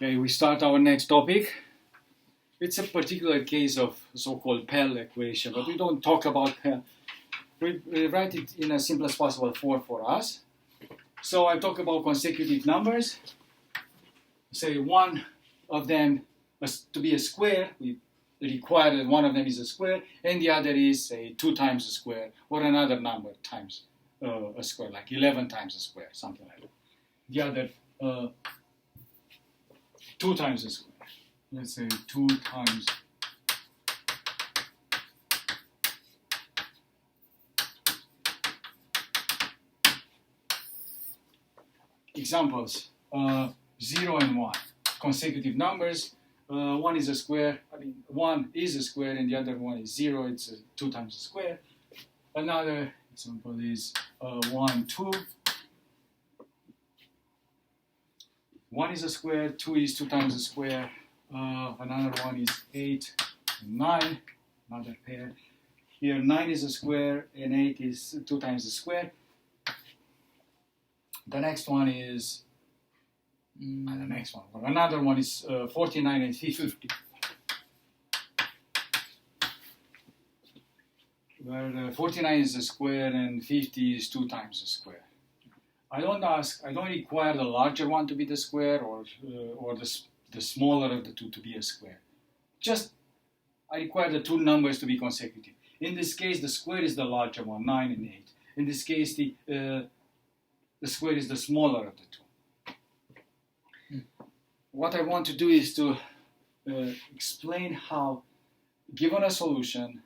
Okay, we start our next topic. It's a particular case of so-called Pell equation, but we don't talk about Pell. We write it in as simple as possible form for us. So I talk about consecutive numbers. Say one of them to be a square. We require that one of them is a square, and the other is say 2 times a square, or another number times a square, like 11 times a square, something like that. The other 2 times a square. Let's say 2 times examples 0 and 1 consecutive numbers. 1 is a square. 1 is a square and the other one is 0. It's 2 times a square. Another example is 1 2. 1 is a square, 2 is 2 times a square. Another one is 8 and 9, another pair. Here 9 is a square and 8 is 2 times the square. The next one is, another one is 49 and 50. Where 49 is a square and 50 is 2 times the square. I don't require the larger one to be the square or the smaller of the two to be a square. Just I require the two numbers to be consecutive. In this case, the square is the larger one, 9 and 8. In this case, the square is the smaller of the two. What I want to do is to explain how, given a solution,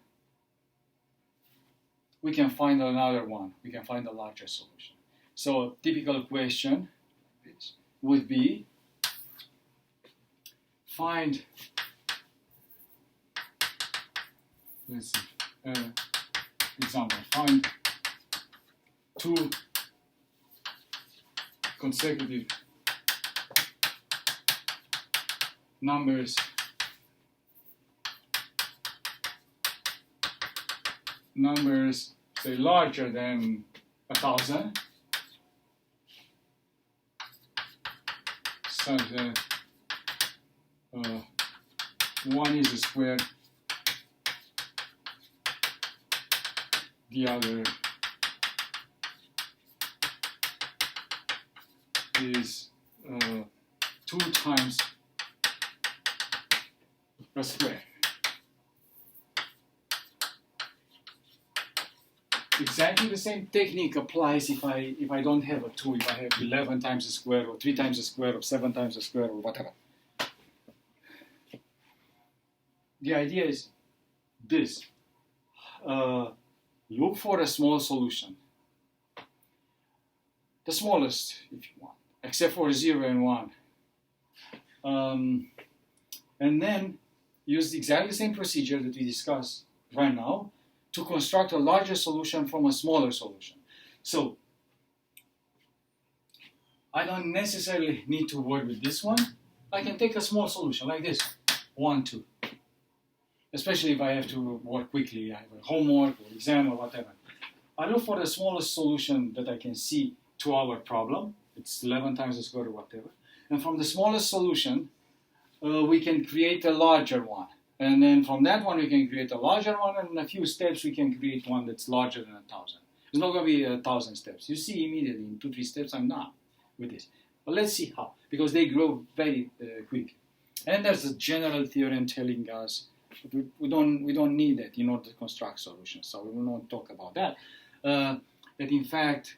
we can find another one. We can find a larger solution. So a typical question would be, find, let's see, example, find 2 consecutive numbers say larger than 1,000 such that 1 is a square, the other is 2 times a square. Exactly the same technique applies if I don't have a 2, if I have 11 times a square or 3 times a square or 7 times a square or whatever. The idea is this. Look for a small solution. The smallest, if you want, except for 0 and 1. And then use exactly the same procedure that we discussed right now to construct a larger solution from a smaller solution. So I don't necessarily need to work with this one. I can take a small solution like this, 1, 2. Especially if I have to work quickly, I have a homework or exam or whatever. I look for the smallest solution that I can see to our problem. It's 11 times the square or whatever. And from the smallest solution, we can create a larger one. And then from that one, we can create a larger one, and in a few steps, we can create one that's larger than 1,000. It's not going to be 1,000 steps. You see immediately in 2-3 steps, I'm done with this. But let's see how, because they grow very quick. And there's a general theorem telling us we don't need that in order to construct solutions. So we will not talk about that. That in fact,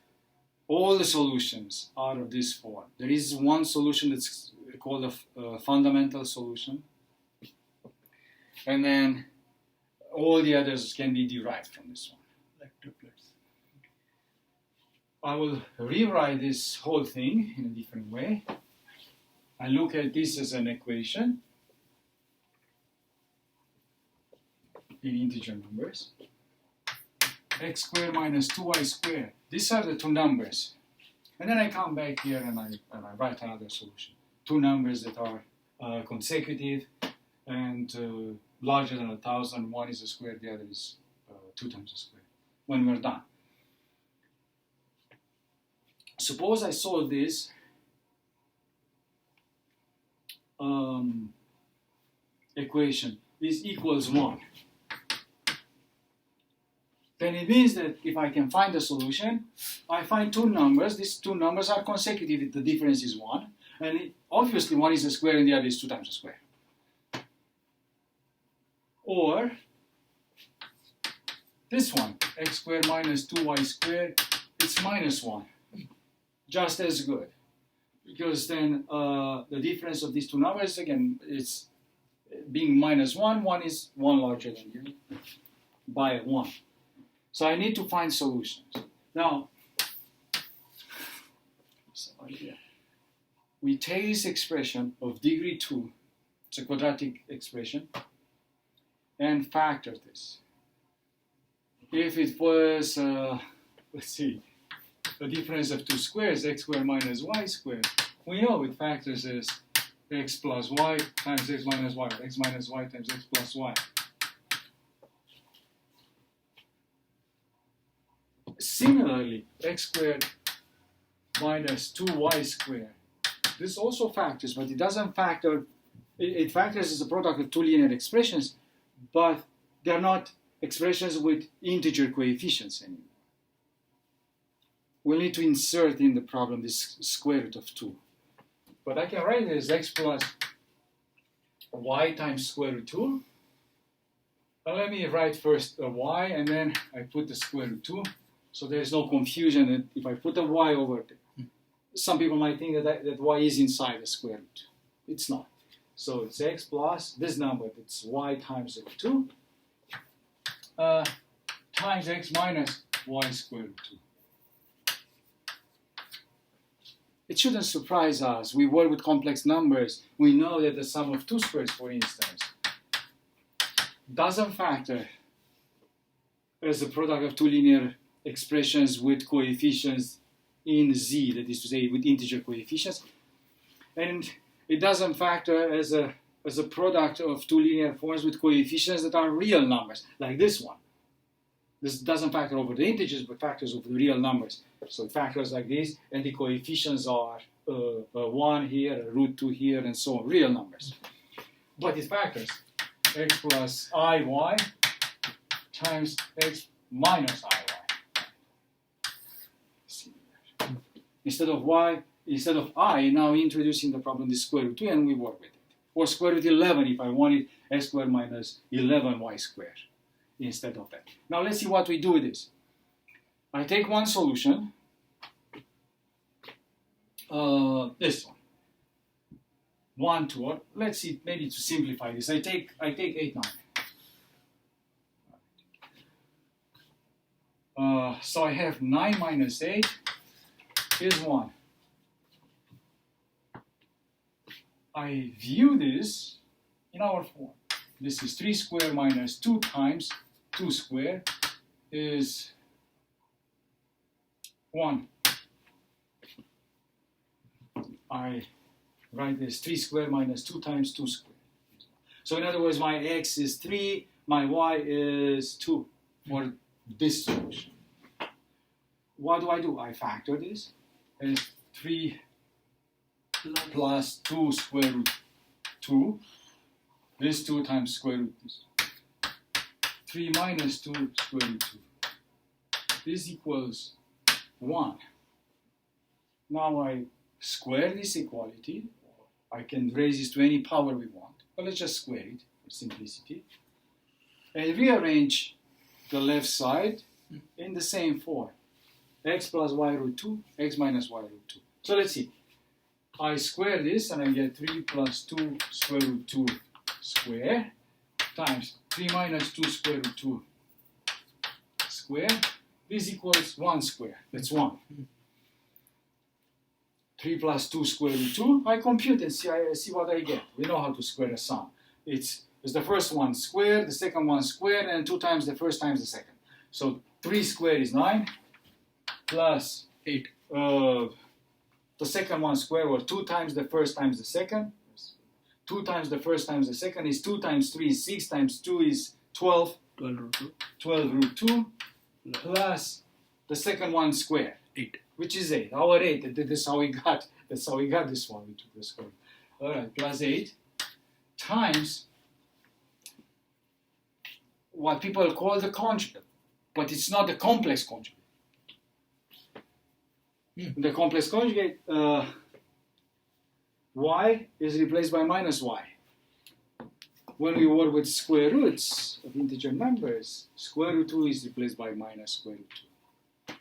all the solutions are of this form. There is one solution that's called a fundamental solution. And then all the others can be derived from this one, like triplets. I will rewrite this whole thing in a different way. I look at this as an equation in integer numbers. X squared minus 2y squared. These are the two numbers. And then I come back here and I write another solution. Two numbers that are consecutive and larger than 1,000. One is a square, the other is 2 times a square. When we're done. Suppose I solve this equation is equals 1, then it means that if I can find the solution, I find two numbers. These two numbers are consecutive. The difference is 1. And obviously, one is a square and the other is 2 times a square. Or this one, x squared minus 2y squared, it's minus 1. Just as good. Because then the difference of these two numbers, again, it's being minus 1, 1 is 1 larger than you by 1. So I need to find solutions. Now, we take this expression of degree 2, it's a quadratic expression, and factor this. If it was, let's see, the difference of two squares, x squared minus y squared, we know it factors as x plus y times x minus y, or x minus y times x plus y. Similarly, x squared minus 2y squared, this also factors, but it doesn't factor, it factors as a product of two linear expressions, but they're not expressions with integer coefficients anymore. We'll need to insert in the problem this square root of 2. But I can write it as x plus y times square root 2. Now let me write first a y, and then I put the square root 2. So there's no confusion that if I put a y over there. Some people might think that y is inside the square root. It's not. So it's x plus this number, it's y times 2, times x minus y square root 2. It shouldn't surprise us. We work with complex numbers. We know that the sum of two squares, for instance, doesn't factor as a product of two linear expressions with coefficients in z, that is to say, with integer coefficients. And it doesn't factor as a product of two linear forms with coefficients that are real numbers, like this one. This doesn't factor over the integers, but factors over the real numbers. So it factors like this, and the coefficients are 1 here, a root 2 here, and so on, real numbers. But it factors x plus iy times x minus iy. Instead of y, instead of I, now introducing the problem the square root 2, and we work with it. Or square root 11 if I wanted x squared minus 11y squared instead of that. Now let's see what we do with this. I take one solution, this one, 1, 2, or let's see, maybe to simplify this, I take 8, 9. So I have 9 minus 8 is 1. I view this in our form. This is 3 squared minus 2 times 2 squared is 1. I write this 3 squared minus 2 times 2 squared. So in other words, my x is 3, my y is 2 for this solution. What do? I factor this as 3 plus 2 square root 2. This 2 times square root this. 3 minus 2 square root 2. This equals 1. Now I square this equality. I can raise this to any power we want. But let's just square it for simplicity. And rearrange the left side in the same form. X plus y root 2, x minus y root 2. So let's see. I square this and I get 3 plus 2 square root 2 square times 3 minus 2 square root 2 square. This equals 1 square. That's 1. 3 plus 2 square root 2. I compute and see what I get. We know how to square a sum. It's the first one squared, the second one squared, and 2 times the first times the second. So 3 squared is 9 plus 8. The second one squared, or 2 times the first times the second. 2 times the first times the second is 2 times 3 is 6 times 2 is 12. 12 root 2. 12 root 2 plus the second one squared. 8. Which is 8. Our 8. That's how we got this one. We took the square. all right, plus 8 times what people call the conjugate, but it's not the complex conjugate. The complex conjugate, y is replaced by minus y. When we work with square roots of integer numbers, square root 2 is replaced by minus square root 2.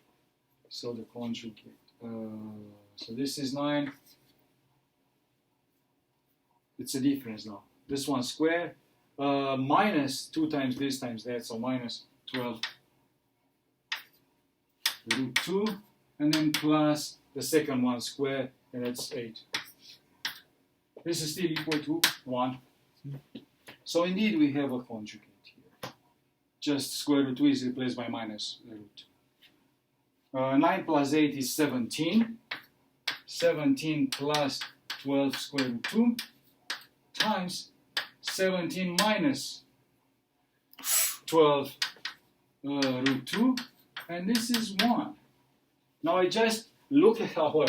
So the conjugate, so this is 9. It's a difference now. This one square, minus 2 times this times that, so minus 12 root 2, and then plus the second one square, and that's 8. This is still equal to 1. So indeed we have a conjugate here. Just square root 2 is replaced by minus root. 9 plus 8 is 17. 17 plus 12 square root 2 times 17 minus 12 root 2, and this is 1. Now I just look at our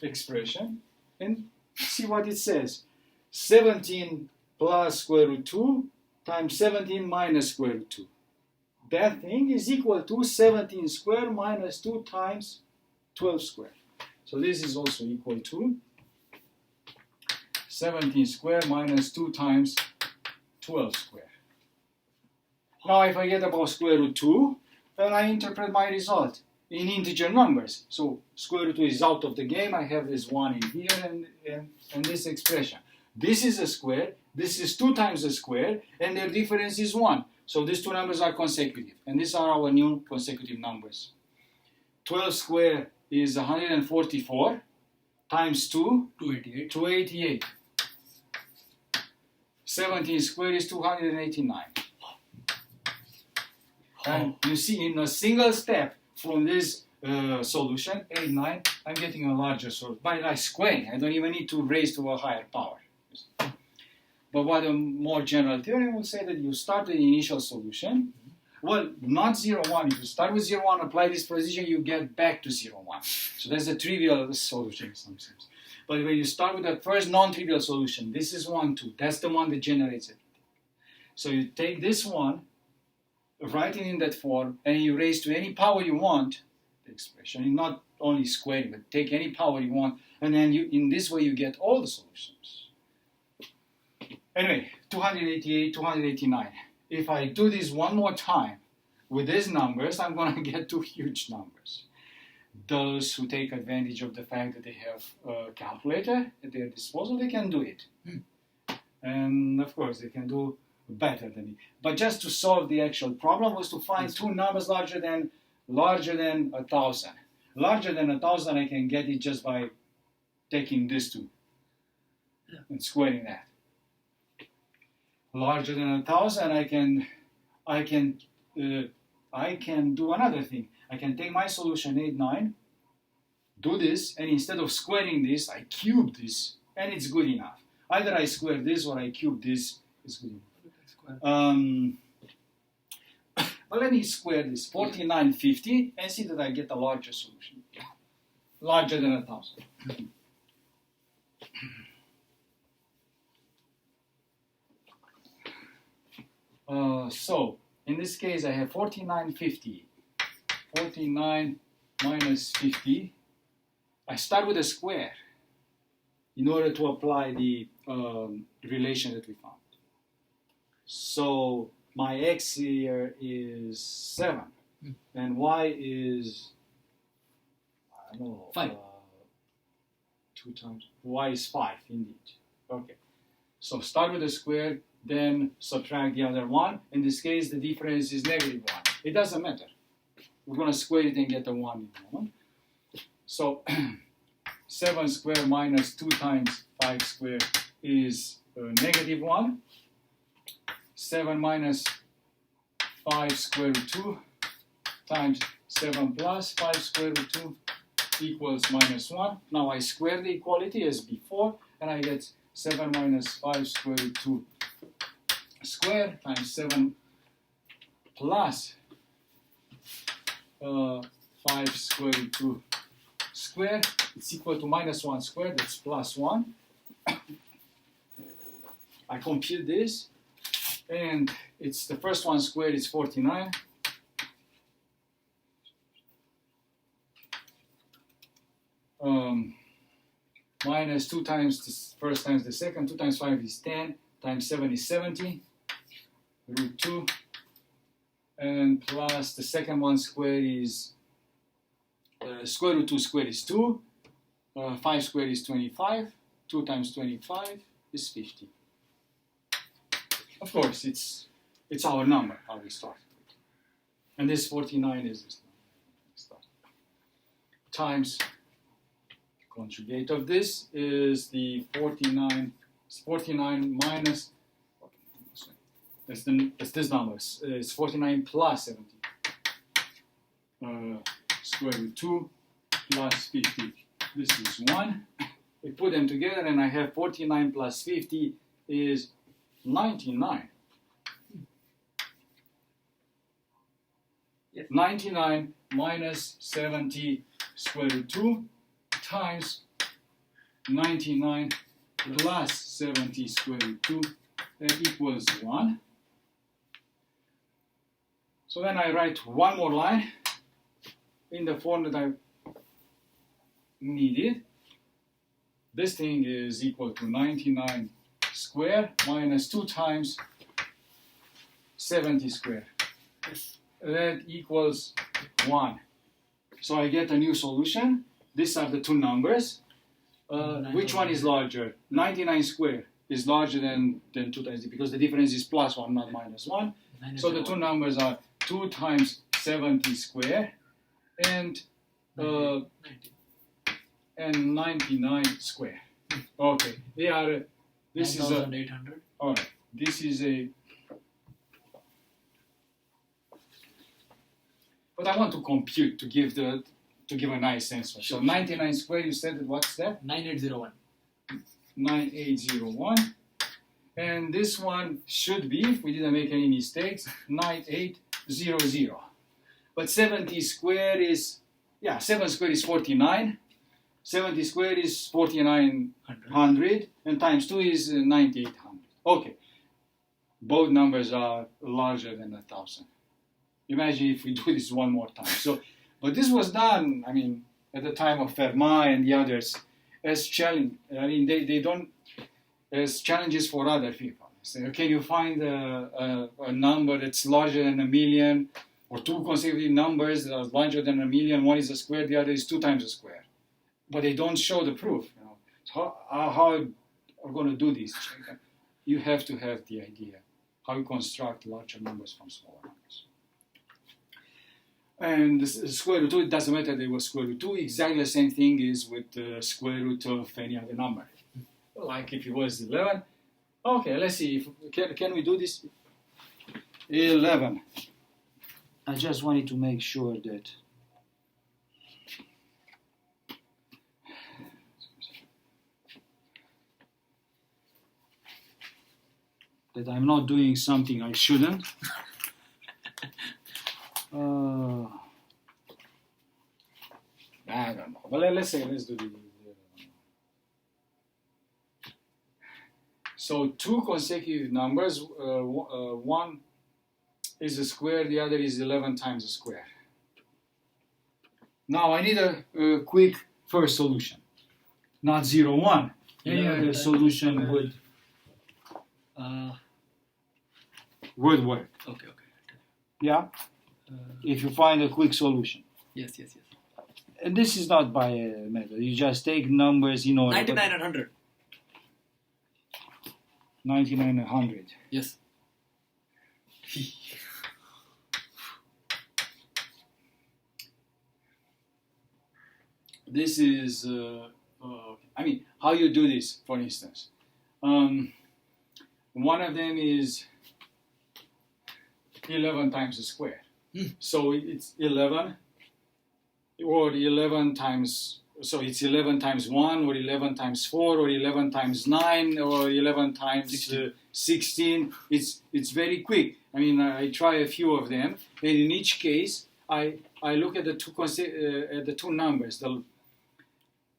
expression and see what it says. 17 plus square root 2 times 17 minus square root 2. That thing is equal to 17 squared minus 2 times 12 squared. So this is also equal to 17 squared minus 2 times 12 squared. Now if I get about square root 2, then I interpret my result in integer numbers. So square root 2 is out of the game. I have this 1 in here and this expression. This is a square, this is 2 times a square, and their difference is 1. So these two numbers are consecutive, and these are our new consecutive numbers. 12 squared is 144 times 2, 288. 17 squared is 289. And you see, in a single step from this solution, 8, 9, I'm getting a larger solution. By squaring, I don't even need to raise to a higher power. But what a more general theorem will say that you start with the initial solution. Well, not 0, 1. If you start with 0, 1, apply this precision, you get back to 0, 1. So that's a trivial solution in some sense. But when you start with the first non-trivial solution, this is 1, 2. That's the one that generates everything. So you take this one, write it in that form, and you raise to any power you want the expression. And not only squaring, but take any power you want. And then in this way, you get all the solutions. Anyway, 288, 289. If I do this one more time with these numbers, I'm going to get 2 huge numbers. Those who take advantage of the fact that they have a calculator at their disposal, they can do it. And of course, they can do better than me. But just to solve the actual problem was to find 2 numbers larger than 1,000. Larger than 1,000, I can get it just by taking these 2 and squaring that. Larger than 1,000, I can do another thing. I can take my solution 8, 9, do this, and instead of squaring this, I cube this, and it's good enough. Either I square this or I cube this, is good enough. But let me square this 4950 and see that I get a larger solution, larger than 1,000. So, in this case, I have 4950. 49 minus 50. I start with a square in order to apply the relation that we found. So, my x here is 7, and y is, I don't know, 5. 2 times, y is 5, indeed. Okay, so start with a square, then subtract the other one. In this case, the difference is -1. It doesn't matter. We're going to square it and get a 1 in the moment. So 7 squared minus 2 times 5 squared is -1. 7 minus 5 square root 2 times 7 plus 5 square root 2 equals -1. Now I square the equality as before, and I get 7 minus 5 square root 2 squared times 7 plus 5 square root 2 squared. It's equal to -1 squared, that's +1. I compute this, and it's the first one squared is 49. Minus 2 times the first times the second, 2 times 5 is 10, times 7 is 70, root 2, and plus the second one squared is, square root 2 squared is 2, 5 squared is 25, 2 times 25 is 50. Of course, it's our number, how we start. And this 49 is this number. Times conjugate of this is the 49 minus, that's this number, it's 49 plus 70. Square root 2 plus 50. This is 1. We put them together and I have 49 plus 50 is 99. Yes. 99 minus 70 square root 2 times 99 plus 70 square root 2, that equals 1. So then I write one more line in the form that I needed. This thing is equal to 99 square minus 2 times 70 square. That equals 1. So I get a new solution. These are the two numbers. Which one is larger? 99 square is larger than 2 times d, because the difference is plus 1, not minus 1. So the two numbers are 2 times 70 square and 99 square. Okay, they are. This is a. 9,800. All right, this is a. But I want to compute to give a nice answer. So 99 square, you said that what's that? 9801. 9801. And this one should be, if we didn't make any mistakes, 9800. But 70 square is, 7 square is 49. 70 square is 4900. And times 2 is 9800. Okay. Both numbers are larger than 1000. Imagine if we do this one more time. So, but this was done, I mean, at the time of Fermat and the others as challenge. I mean, they don't, as challenges for other people. So, can you find a number that's larger than 1 million, or two consecutive numbers that are larger than 1 million? One is a square, the other is 2 times a square. But they don't show the proof. You know, so how are we going to do this? You have to have the idea how you construct larger numbers from smaller numbers. And the square root 2, it doesn't matter they were square root 2, exactly the same thing is with the square root of any other number. Like if it was 11, okay, let's see, if can we do this? 11. I just wanted to make sure that I'm not doing something I shouldn't. I don't know, but let's do the. So two consecutive numbers, one is a square, the other is 11 times a square. Now I need a quick first solution, not 0, 1. Any other solution would work. Okay. Yeah? If you find a quick solution. Yes. And this is not by a method. You just take numbers in order. 99 and 100. 99 and 100. Yes. This is, I mean, how you do this, for instance. One of them is 11 times the square. So it's 11, or 11 times, so it's 11 times 1, or 11 times 4, or 11 times 9, or 11 times 16. It's very quick. I mean, I try a few of them, and in each case, I look at the two numbers.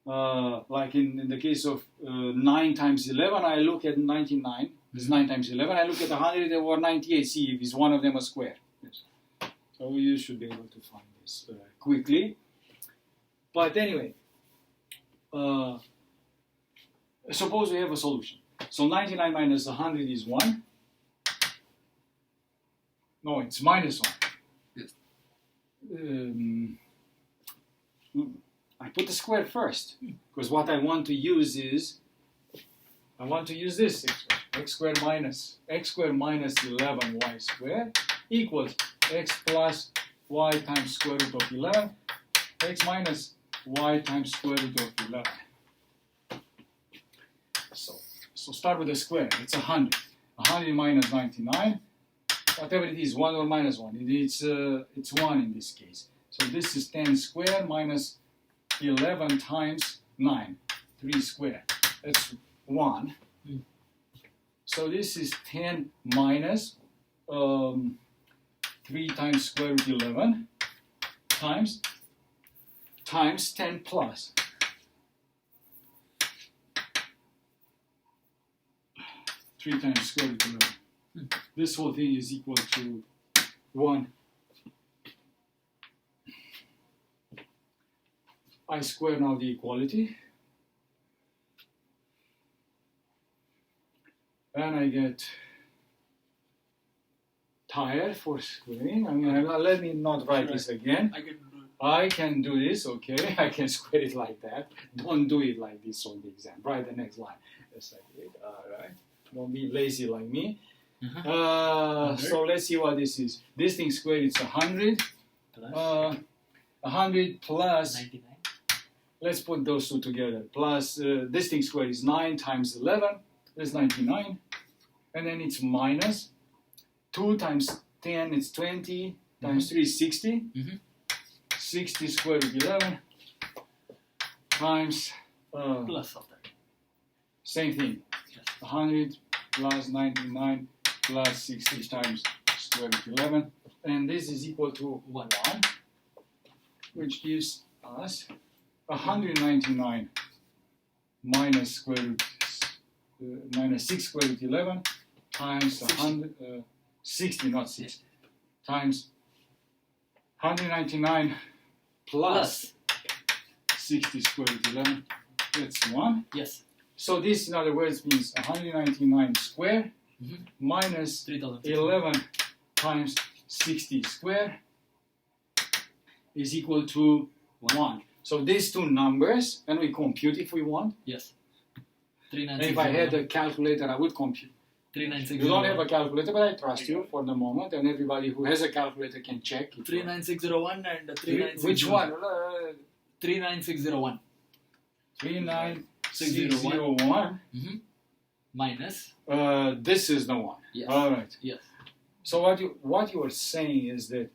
like in the case of 9 times 11, I look at 99. This is 9 times 11. I look at 100 or 98, see if is one of them a square. Yes. So you should be able to find this quickly. But anyway, suppose we have a solution. So 99 minus 100 is 1. No, it's minus 1. Yes. I put the square first, because what I want to use is, I want to use this expression, x squared minus 11y squared equals x plus y times square root of 11, x minus y times square root of 11. So start with the square. It's 100. 100 minus 99, whatever it is, 1 or minus 1. It's 1 in this case. So this is 10 squared minus 11 times 9, 3 squared. That's 1. So this is 10 minus 3 times square root 11 times 10 plus. 3 times square root 11. This whole thing is equal to 1. I square now the equality. And I get tired for squaring. I mean, let me not write this again. I can do this, okay? I can square it like that. Don't do it like this on the exam. Write the next line. Just like it. All right. Don't be lazy like me. So let's see what this is. This thing squared, it's 100. 100 plus 99. Let's put those two together. Plus this thing squared is 9 times 11. That's 99. And then it's minus 2 times 10, it's 20, times 3 is 60. 60 square root 11 times Plus of that. same thing. Yes. 100 plus 99 plus 60 times square root 11. And this is equal to 1, which gives us 199 minus square root minus 6 square root 11 times 60, not 6, times 199 plus 60 square root 11. That's 1. Yes. So this, in other words, means 199 square minus 11 times 60 square is equal to 1. So these two numbers, and we compute if we want. Yes. And if I had a calculator, I would compute. 3960. You don't have a calculator, but I trust you for the moment, and everybody who has a calculator can check. 39601 and 39601. Which one? 39601. 39601. Minus. This is the one. Yes. All right. Yes. So what you are saying is that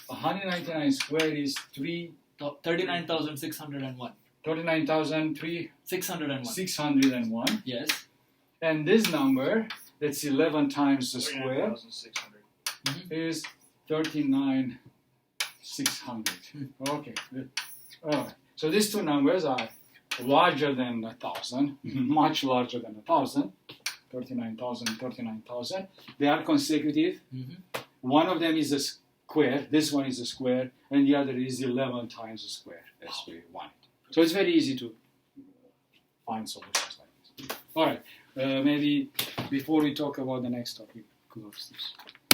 199 squared is 39,601. 39,601. 601. Yes. And this number, that's 11 times the square, 39,600. is 39,600. Okay. All right. So these two numbers are larger than 1,000, much larger than 1,000. 39,000, 39,000. They are consecutive. One of them is a square, this one is a square, and the other is 11 times a square, as we want it. So it's very easy to find solutions like this. All right, maybe before we talk about the next topic, close this.